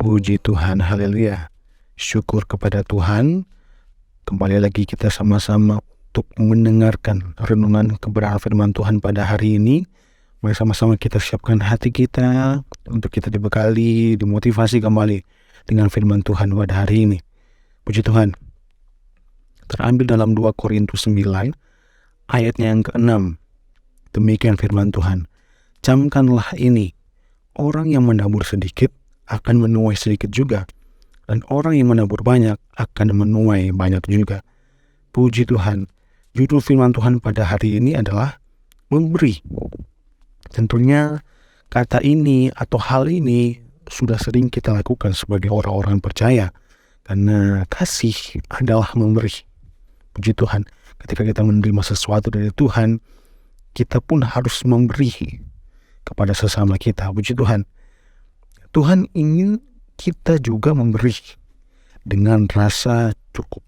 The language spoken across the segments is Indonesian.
Puji Tuhan, haleluya. Syukur kepada Tuhan. Kembali lagi kita sama-sama untuk mendengarkan renungan kebenaran firman Tuhan pada hari ini. Mari sama-sama kita siapkan hati kita untuk kita dibekali, dimotivasi kembali dengan firman Tuhan pada hari ini. Puji Tuhan. Terambil dalam 2 Korintus 9 ayatnya yang ke-6. Demikian firman Tuhan. Camkanlah ini, orang yang menabur sedikit akan menuai sedikit juga, dan orang yang menabur banyak akan menuai banyak juga. Puji Tuhan. Judul firman Tuhan pada hari ini adalah memberi. Tentunya kata ini atau hal ini sudah sering kita lakukan sebagai orang-orang percaya, karena kasih adalah memberi. Puji Tuhan. Ketika kita menerima sesuatu dari Tuhan, kita pun harus memberi kepada sesama kita. Puji Tuhan. Tuhan ingin kita juga memberi dengan rasa cukup.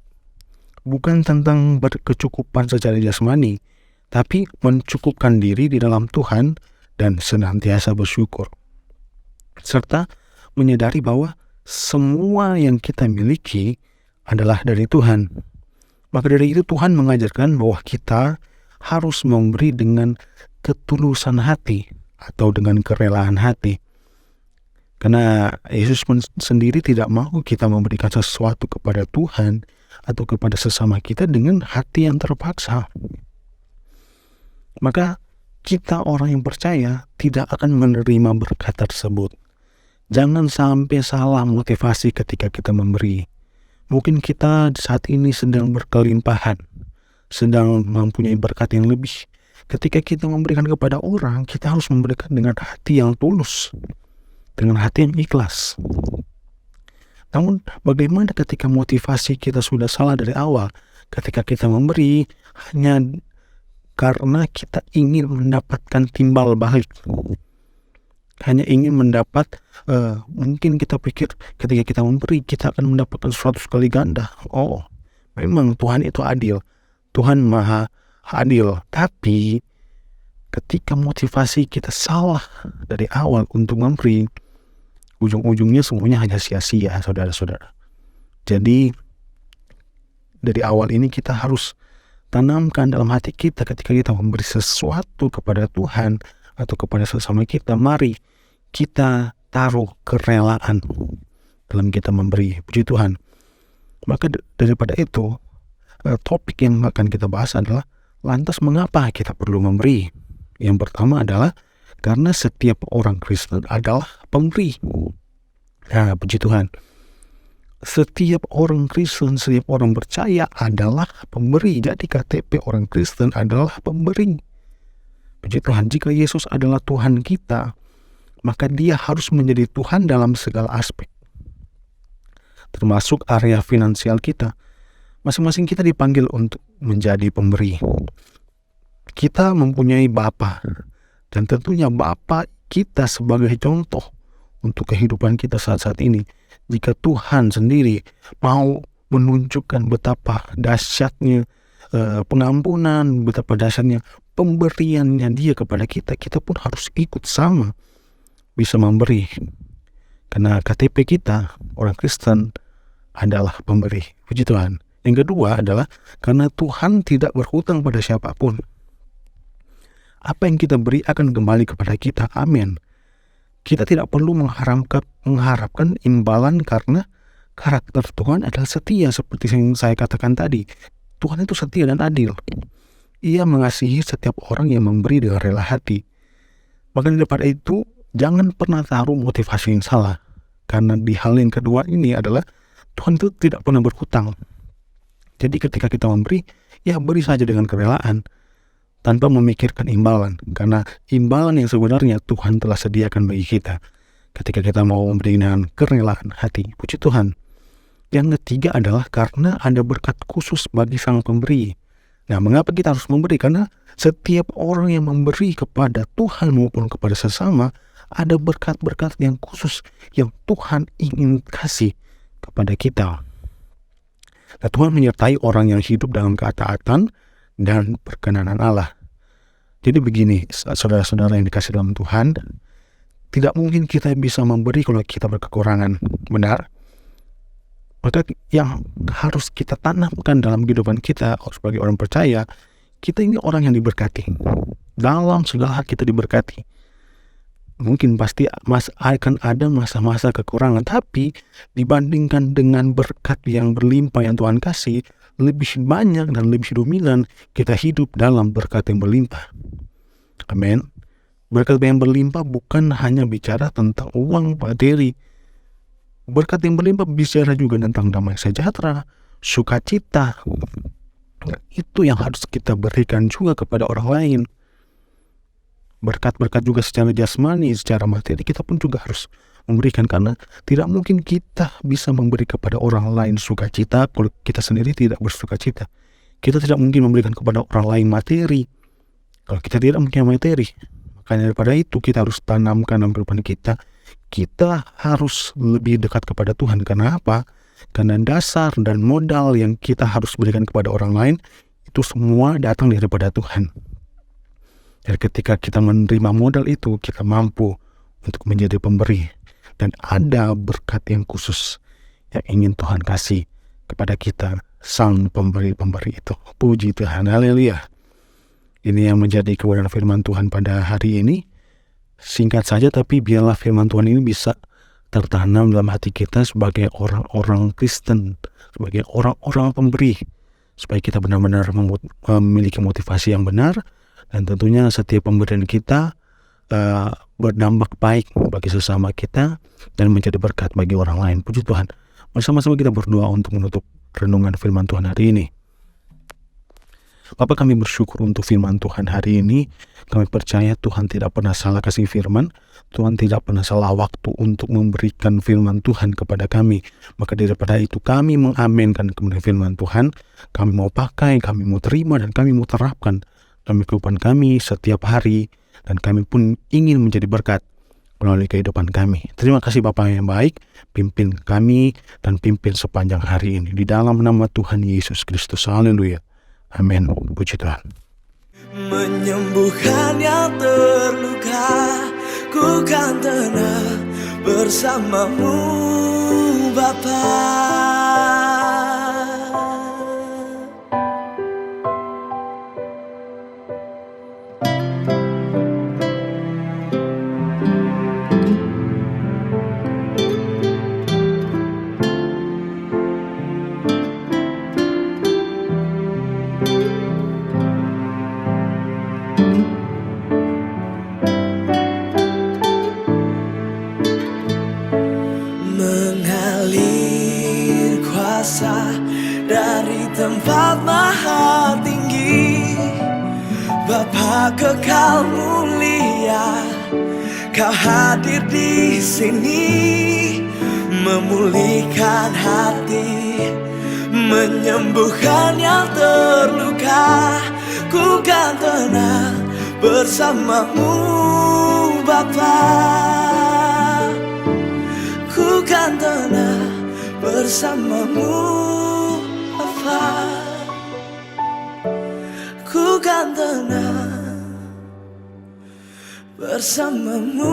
Bukan tentang berkecukupan secara jasmani, tapi mencukupkan diri di dalam Tuhan dan senantiasa bersyukur. Serta menyadari bahwa semua yang kita miliki adalah dari Tuhan. Maka dari itu Tuhan mengajarkan bahwa kita harus memberi dengan ketulusan hati atau dengan kerelaan hati. Karena Yesus sendiri tidak mau kita memberikan sesuatu kepada Tuhan atau kepada sesama kita dengan hati yang terpaksa. Maka kita orang yang percaya tidak akan menerima berkat tersebut. Jangan sampai salah motivasi ketika kita memberi. Mungkin kita saat ini sedang berkelimpahan, sedang mempunyai berkat yang lebih. Ketika kita memberikan kepada orang, kita harus memberikan dengan hati yang tulus, dengan hati yang ikhlas. Namun bagaimana ketika motivasi kita sudah salah dari awal? Ketika kita memberi hanya karena kita ingin mendapatkan timbal balik, hanya ingin mendapat, mungkin kita pikir ketika kita memberi kita akan mendapatkan 100 kali ganda. Oh, memang Tuhan itu adil, Tuhan maha adil. Tapi ketika motivasi kita salah dari awal untuk memberi, ujung-ujungnya semuanya hanya sia-sia, saudara-saudara. Jadi dari awal ini kita harus tanamkan dalam hati kita ketika kita memberi sesuatu kepada Tuhan atau kepada sesama kita, mari kita taruh kerelaan dalam kita memberi. Puji Tuhan. Maka daripada itu, topik yang akan kita bahas adalah lantas mengapa kita perlu memberi. Yang pertama adalah karena setiap orang Kristen adalah pemberi. Nah, puji Tuhan. Setiap orang Kristen, setiap orang percaya adalah pemberi. Jadi KTP orang Kristen adalah pemberi. Puji Tuhan, jika Yesus adalah Tuhan kita, maka dia harus menjadi Tuhan dalam segala aspek. Termasuk area finansial kita. Masing-masing kita dipanggil untuk menjadi pemberi. Kita mempunyai Bapa. Dan tentunya Bapa kita sebagai contoh untuk kehidupan kita saat-saat ini. Jika Tuhan sendiri mau menunjukkan betapa dahsyatnya pengampunan, betapa dahsyatnya pemberiannya dia kepada kita, kita pun harus ikut sama bisa memberi. Karena KTP kita, orang Kristen, adalah pemberi. Puji Tuhan. Yang kedua adalah karena Tuhan tidak berhutang pada siapapun. Apa yang kita beri akan kembali kepada kita. Amin. Kita tidak perlu mengharapkan imbalan karena karakter Tuhan adalah setia seperti yang saya katakan tadi. Tuhan itu setia dan adil. Ia mengasihi setiap orang yang memberi dengan rela hati. Maka daripada itu, jangan pernah taruh motivasi yang salah. Karena di hal yang kedua ini adalah Tuhan itu tidak pernah berhutang. Jadi ketika kita memberi, ya beri saja dengan kerelaan, tanpa memikirkan imbalan. Karena imbalan yang sebenarnya Tuhan telah sediakan bagi kita ketika kita mau memberi dengan kerelaan hati. Puji Tuhan. Yang ketiga adalah karena ada berkat khusus bagi sang pemberi. Nah, mengapa kita harus memberi? Karena setiap orang yang memberi kepada Tuhan maupun kepada sesama, ada berkat-berkat yang khusus yang Tuhan ingin kasih kepada kita. Nah, Tuhan menyertai orang yang hidup dalam ketaatan dan perkenanan Allah. Jadi begini, saudara-saudara yang dikasih dalam Tuhan, Tidak mungkin kita bisa memberi kalau kita berkekurangan, benar? Maka yang harus kita tanamkan dalam kehidupan kita sebagai orang percaya, kita ini orang yang diberkati. Dalam segala hal kita diberkati. Mungkin pasti akan ada masa-masa kekurangan, tapi dibandingkan dengan berkat yang berlimpah yang Tuhan kasih, lebih banyak dan lebih dominan kita hidup dalam berkat yang berlimpah. Amin. Berkat yang berlimpah bukan hanya bicara tentang uang, materi. Berkat yang berlimpah bicara juga tentang damai sejahtera, sukacita. Itu yang harus kita berikan juga kepada orang lain. Berkat-berkat juga secara jasmani, secara materi kita pun juga harus memberikan, karena tidak mungkin kita bisa memberi kepada orang lain sukacita kalau kita sendiri tidak bersukacita. Kita tidak mungkin memberikan kepada orang lain materi kalau kita tidak punya materi. Makanya daripada itu kita harus tanamkan dalam kehidupan kita. Kita harus lebih dekat kepada Tuhan. Karena apa? Karena dasar dan modal yang kita harus berikan kepada orang lain itu semua datang daripada Tuhan. Dan ketika kita menerima modal itu, kita mampu untuk menjadi pemberi. Dan ada berkat yang khusus yang ingin Tuhan kasih kepada kita, sang pemberi-pemberi itu. Puji Tuhan, haleluya. Ini yang menjadi kebenaran firman Tuhan pada hari ini. Singkat saja, tapi biarlah firman Tuhan ini bisa tertanam dalam hati kita sebagai orang-orang Kristen, sebagai orang-orang pemberi, supaya kita benar-benar memiliki motivasi yang benar, dan tentunya setiap pemberian kita berdampak baik bagi sesama kita dan menjadi berkat bagi orang lain. Puji Tuhan. Bersama-sama kita berdoa untuk menutup renungan firman Tuhan hari ini. Bapa, kami bersyukur untuk firman Tuhan hari ini. Kami percaya Tuhan tidak pernah salah kasih firman. Tuhan tidak pernah salah waktu untuk memberikan firman Tuhan kepada kami. Maka daripada itu kami mengaminkan kebenaran firman Tuhan. Kami mau pakai, kami mau terima, dan kami mau terapkan dalam kehidupan kami setiap hari. Dan kami pun ingin menjadi berkat melalui kehidupan kami. Terima kasih Bapa yang baik. Pimpin kami dan pimpin sepanjang hari ini. Di dalam nama Tuhan Yesus Kristus. Haleluya. Amin. Puji Tuhan. Menyembuhkan yang terluka, ku kan tenang bersamamu Bapa. Mengalir kuasa dari tempat maha tinggi, Bapa kekal mulia, Kau hadir di sini, memulihkan hati, menyembuhkan yang terluka. Ku kan tenang bersamamu Bapa. Ku kan tenang bersamamu Bapa. Ku kan tenang bersamamu